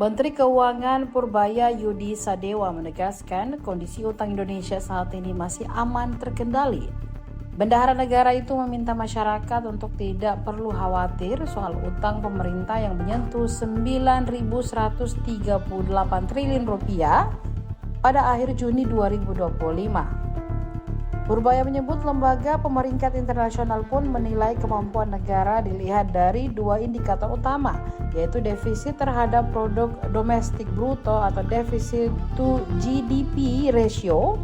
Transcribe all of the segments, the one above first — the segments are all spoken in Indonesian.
Menteri Keuangan Purbaya Yudi Sadewa menegaskan kondisi utang Indonesia saat ini masih aman terkendali. Bendahara negara itu meminta masyarakat untuk tidak perlu khawatir soal utang pemerintah yang menyentuh 9.138 triliun rupiah pada akhir Juni 2025. Purbaya menyebut lembaga pemeringkat internasional pun menilai kemampuan negara dilihat dari dua indikator utama, yaitu defisit terhadap produk domestik bruto atau defisit to GDP ratio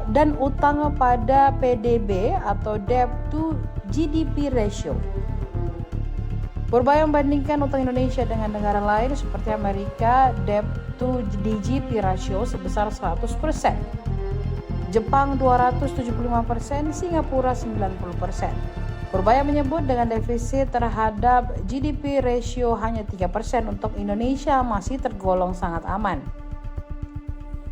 dan utang pada PDB atau debt to GDP ratio. Purbaya membandingkan utang Indonesia dengan negara lain seperti Amerika, debt to GDP ratio sebesar 100%. Jepang 275%, Singapura 90%. Purbaya menyebut dengan defisit terhadap GDP ratio hanya 3% untuk Indonesia masih tergolong sangat aman.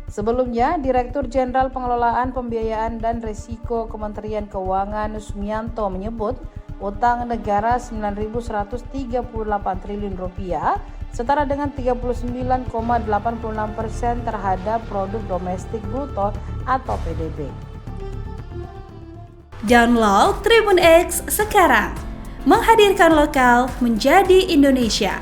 Sebelumnya, Direktur Jenderal Pengelolaan Pembiayaan dan Risiko Kementerian Keuangan Sumianto menyebut utang negara 9.138 triliun rupiah setara dengan 39,86% terhadap produk domestik bruto atau PDB. Download Tribun X sekarang, menghadirkan lokal menjadi Indonesia.